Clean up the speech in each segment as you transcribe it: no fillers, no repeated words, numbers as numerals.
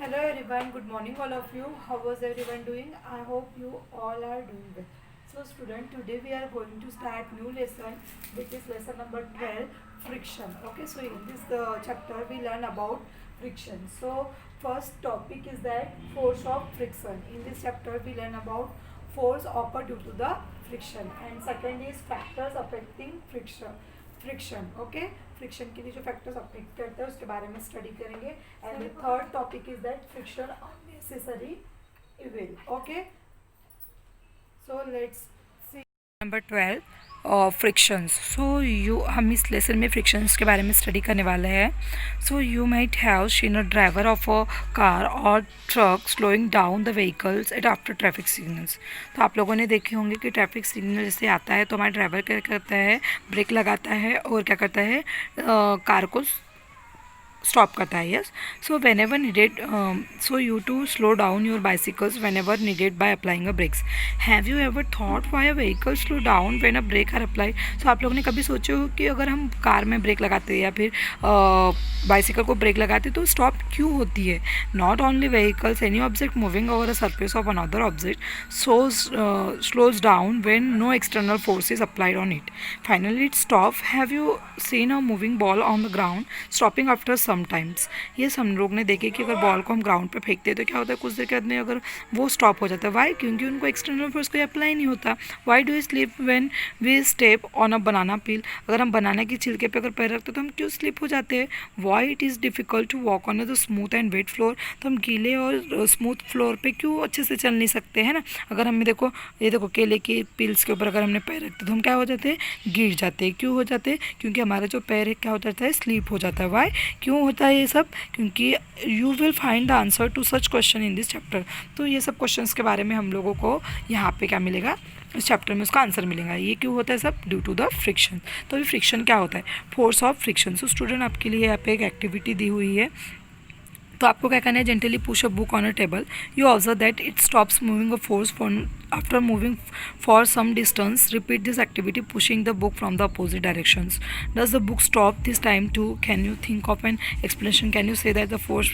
Hello everyone, good morning all of you. How was everyone doing? I hope you all are doing well. So student, today we are going to start new lesson which is lesson number 12, friction. Okay, so in this chapter we learn about friction. So first topic is that force of friction. In this chapter we learn about force occur due to the friction, and second is factors affecting friction. Okay, friction के लिए जो factors affect करते हैं उसके बारे में study करेंगे. And third topic is that friction unnecessary evil. Okay, so let's see number 12 frictions. So हम इस लेसन में फ्रिक्शंस के बारे में स्टडी करने वाले हैं. So you might have seen a driver of a car और truck slowing down the vehicles at after traffic signals. तो आप लोगों ने देखे होंगे कि ट्रैफिक सिग्नल जैसे आता है तो हमारा ड्राइवर क्या करता है, ब्रेक लगाता है और क्या करता है, कार को स्टॉप करता है. Yes, so whenever needed, so you to slow down your bicycles whenever needed by applying a brakes. Have you ever thought why a vehicle slow down when a brake are applied. So आप लोगों ने कभी सोचे हो कि अगर हम car में ब्रेक लगाते हैं या फिर बाइसिकल को ब्रेक लगाते तो स्टॉप क्यों होती है. Not only vehicles, any object moving over a surface of another object slows down when no external force is applied on it. Finally it stop. Have you seen a moving ball on the ground stopping after sometimes. ये हम लोग ने देखे कि अगर ball को हम ground पे फेंकते हैं तो क्या होता है, कुछ देर के बाद में अगर वो स्टॉप हो जाता है. वाई? क्योंकि उनको एक्सटर्नल फोर्स कोई अप्लाई नहीं होता. Why do you slip when we step on a banana peel. अगर हम बनाना की छिलके पे अगर पैर रखते तो हम क्यों स्लिप हो जाते हैं. Why it is difficult to walk on the smooth and wet floor. तो हम गीले और स्मूथ फ्लोर पे क्यों अच्छे से चल नहीं सकते हैं ना. अगर हमें देखो, ये देखो केले के पील्स के ऊपर अगर हमने पैर रखते तो हम क्या हो जाते हैं, गिर जाते हैं. क्यों हो जाते हैं? क्योंकि हमारा जो पैर है क्या हो जाता है, स्लिप हो जाता है. वाई? क्यों होता है ये सब? क्योंकि you will find the answer to such question in this chapter. तो ये सब क्वेश्चंस के बारे में हम लोगों को यहाँ पे क्या मिलेगा, इस चैप्टर में उसका आंसर मिलेगा. ये क्यों होता है सब? Due to the friction. तो ये फ्रिक्शन क्या होता है? Force of friction. So student आपके लिए यहाँ पे एक एक्टिविटी दी हुई है. तो आपको क्या करना है, gently push a book on a table. You observe that it stops moving a force for after moving for some distance. Repeat this activity pushing the book from the opposite directions. Does the book stop this time too? Can you think of an explanation? Can you say that the force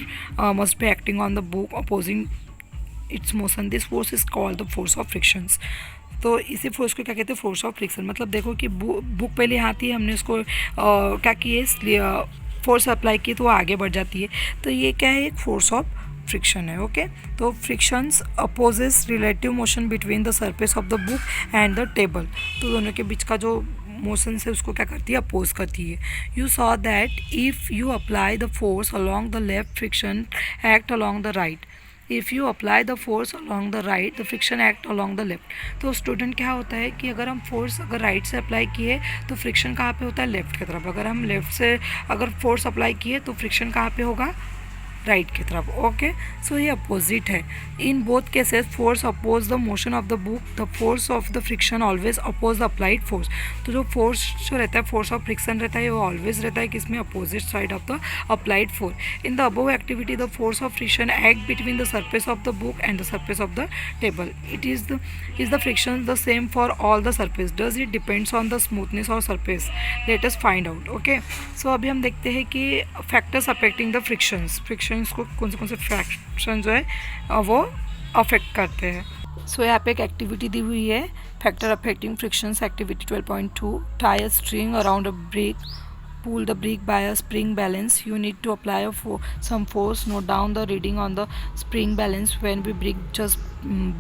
must be acting on the book opposing its motion? This force is called the force of frictions. तो इसी force को क्या कहते हैं, force of friction. मतलब देखो कि book पहले यहाँ थी, हमने उसको क्या किए, फोर्स अप्लाई की तो वो आगे बढ़ जाती है. तो ये क्या है, एक फोर्स ऑफ फ्रिक्शन है. ओके, तो frictions opposes relative motion between the surface of the book and the table. तो दोनों के बीच का जो मोशन से उसको क्या करती है, अपोज करती है. You saw that if you apply the force along the left, friction act along the right. If you apply the force along the right, the friction act along the left. तो student क्या होता है कि अगर हम force अगर right से apply किए तो फ्रिक्शन कहाँ पे होता है, लेफ्ट की तरफ. अगर हम लेफ्ट से अगर फोर्स अप्लाई किए तो फ्रिक्शन कहाँ पे होगा, राइट की तरफ. ओके, सो ये अपोजिट है. In both cases force oppose the motion of the book. The force of the friction always oppose the applied force. तो जो फोर्स जो रहता है, फोर्स ऑफ फ्रिक्शन रहता है, वो ऑलवेज रहता है किसमें, opposite side of the applied force. In the above activity the force of friction act between the surface of the book and the surface of the table. It is the friction the same for all the surface. Does it depends on the smoothness और surface. Let us find out. Okay, so अभी हम देखते हैं कि factors affecting the frictions को कौन से fraction जो है वो अफेक्ट करते हैं. सो यहाँ पे एक एक्टिविटी दी हुई है, factor affecting frictions activity 12.2. Tie a string around a brake. Pull the brake by a spring balance. You need to apply some force. Note down the reading on the spring balance when we brake just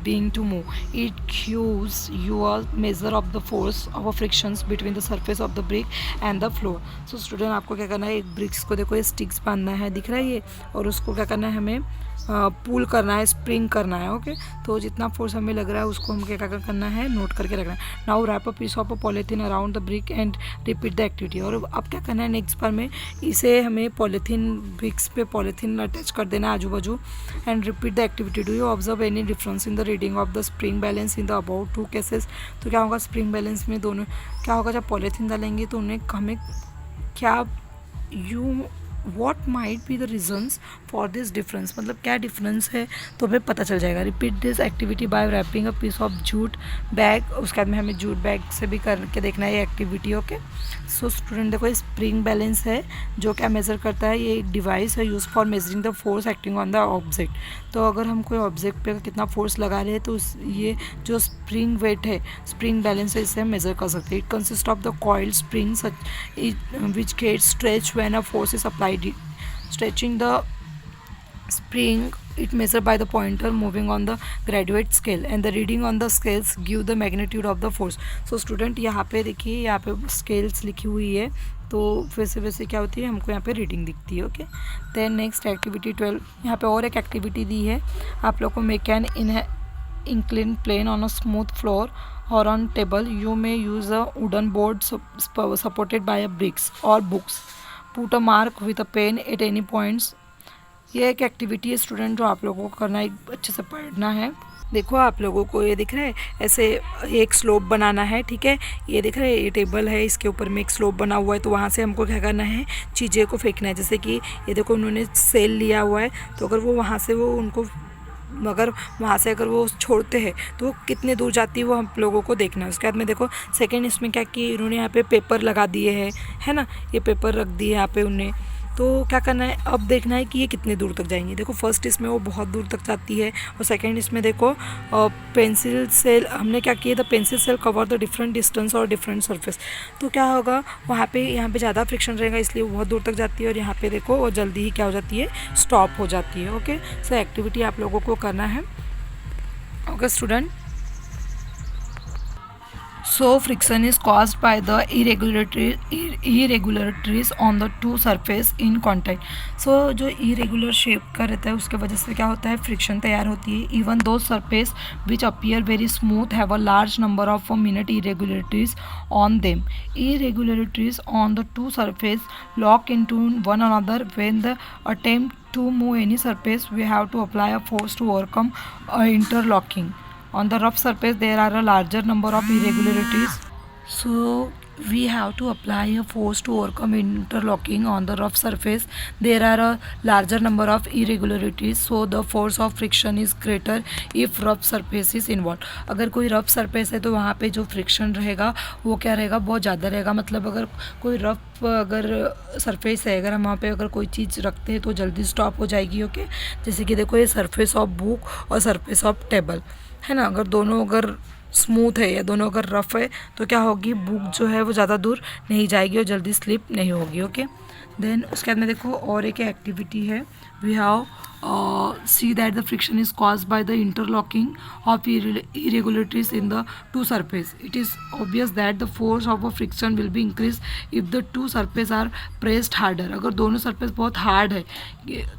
being to move. It gives you a measure of the force of a frictions between the surface of the brake and the floor. So student आपको क्या करना है, एक BRICS को देखो, ये sticks बांधना है, दिख रहा है ये, और उसको क्या करना है, हमें पुल करना है, स्प्रिंग करना है. ओके, तो जितना फोर्स हमें लग रहा है उसको हम क्या करना है, नोट करके रखना है. Now wrap a piece of a polythene around the brick and repeat the activity. और अब क्या करना है, नेक्स्ट बार में इसे हमें पॉलीथीन ब्रिक्स पे पॉलीथीन अटैच कर देना है आजू बाजू. And repeat the activity. Do you observe any difference in the reading of the spring balance in the about two cases. तो क्या होगा, स्प्रिंग बैलेंस में दोनों क्या होगा, जब पॉलीथीन डालेंगे तो उन्हें हमें क्या, you what might be the reasons for this difference, मतलब क्या डिफरेंस है तो हमें पता चल जाएगा। Repeat this activity by wrapping a piece of jute bag, उसके बाद में हमें जूट बैग से भी करके देखना है ये एक्टिविटी। ओके, सो स्टूडेंट देखो स्प्रिंग बैलेंस है जो क्या मेज़र करता है, ये एक डिवाइस है use for measuring the force acting on the object. तो अगर हम कोई ऑब्जेक्ट पे कितना फोर्स लगा रहे हैं तो ये जो स्प्रिंग वेट है, स्प्रिंग बैलेंस है, इससे हम मेज़र कर सकते हैं। It consist of the coiled spring which gets stretched when a force is applied. Stretching the spring it measured by the pointer moving on the graduate scale and the reading on the scales give the magnitude of the force. So student यहाँ पे देखिए, यहाँ पे scales लिखी हुई है, तो वैसे वैसे क्या होती है हमको यहाँ पे रीडिंग दिखती है। ओके, देन नेक्स्ट एक्टिविटी 12, यहाँ पे और एक एक्टिविटी दी है आप लोग को। Make an inclined plane on a smooth floor or on table. You may use a wooden board supported by a bricks or books. Put a mark with a pen at any points. ये एक activity है student जो आप लोगों को करना है, अच्छे से पढ़ना है। देखो आप लोगों को ये दिख रहा है, ऐसे एक स्लोप बनाना है, ठीक है। ये दिख रहा है, ये टेबल है, इसके ऊपर में एक स्लोप बना हुआ है, तो वहाँ से हमको क्या करना है, चीज़ें को फेंकना है। जैसे कि ये देखो उन्होंने सेल लिया हुआ है, तो अगर वो वहाँ से वो उनको मगर वहाँ से अगर वो छोड़ते हैं तो वो कितने दूर जाती है वो हम लोगों को देखना है। उसके बाद में देखो सेकंड इसमें क्या कि इन्होंने यहाँ पे पेपर लगा दिए हैं, है ना, ये पेपर रख दिए यहाँ पे उन्हें, तो क्या करना है अब देखना है कि ये कितने दूर तक जाएंगे। देखो फर्स्ट इसमें वो बहुत दूर तक जाती है, और सेकंड इसमें देखो पेंसिल सेल हमने क्या किया, the pencil cell cover the different distance और डिफरेंट सरफेस। तो क्या होगा वहाँ पे यहाँ पे ज़्यादा फ्रिक्शन रहेगा, इसलिए वो बहुत दूर तक जाती है, और यहाँ पे देखो वो जल्दी ही क्या हो जाती है, स्टॉप हो जाती है। ओके, सो एक्टिविटी आप लोगों को करना है। Okay student, so friction is caused by the irregularities on the two surface in contact. so जो irregular shape का रहता है उसके वजह से क्या होता है, फ्रिक्शन तैयार होती है। even those surface which appear very smooth have a large number of minute irregularities on them. Irregularities on the two surface lock into one another. when the attempt to move any surface we have to apply a force to overcome interlocking. On the rough surface there are a larger number of irregularities, so we have to apply a force to overcome interlocking. On the rough surface there are a larger number of irregularities, so the force of friction is greater if rough surface is involved. अगर कोई rough surface है तो वहाँ पे जो friction रहेगा वो क्या रहेगा, बहुत ज़्यादा रहेगा। मतलब अगर कोई रफ अगर सरफेस है, अगर हम वहाँ पे अगर कोई चीज़ रखते हैं तो जल्दी स्टॉप हो जाएगी। ओके, जैसे कि देखो ये सरफेस ऑफ बुक और सरफेस ऑफ टेबल है ना, अगर दोनों अगर स्मूथ है या दोनों अगर रफ़ है तो क्या होगी, बुक जो है वो ज़्यादा दूर नहीं जाएगी और जल्दी स्लिप नहीं होगी। ओके, देन उसके बाद में देखो और एक एक्टिविटी है, we have see that the friction is caused by the interlocking of irregularities in the two surface. It is obvious that the force of a friction will be increased if the two surface are pressed harder. अगर दोनों surface बहुत hard है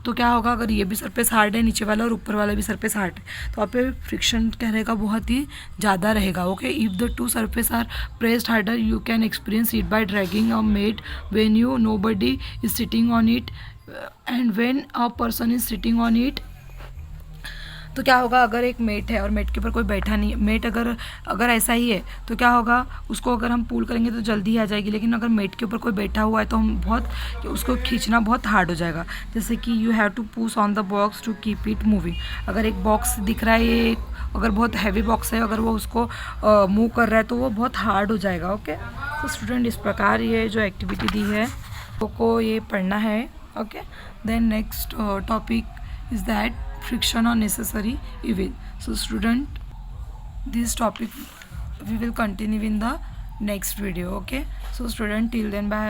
तो क्या होगा, अगर ये भी सरफेस हार्ड है नीचे वाला और ऊपर वाला भी सरफेस हार्ड है तो आप पे फ्रिक्शन क्या रहेगा, बहुत ही ज़्यादा रहेगा। Okay, if the two surface are pressed harder you can experience it by dragging a mat when you nobody is sitting on it and when a person is sitting on it. तो क्या होगा, अगर एक met है और met के ऊपर कोई बैठा नहीं है, मेट अगर ऐसा ही है तो क्या होगा, उसको अगर हम पुल करेंगे तो जल्दी आ जाएगी, लेकिन अगर मेट के ऊपर कोई बैठा हुआ है तो हम बहुत उसको खींचना बहुत हार्ड हो जाएगा। जैसे कि you have to push on the box to keep it moving. अगर एक बॉक्स दिख रहा है, ये अगर बहुत हैवी बॉक्स है, अगर वो उसको मूव कर रहा है तो वो बहुत हार्ड हो जाएगा। ओके, तो स्टूडेंट इस प्रकार ये जो एक्टिविटी दी है को ये पढ़ना है। Okay, then next topic is that friction or necessary evil. So student, this topic we will continue in the next video. Okay, so student, till then, bye.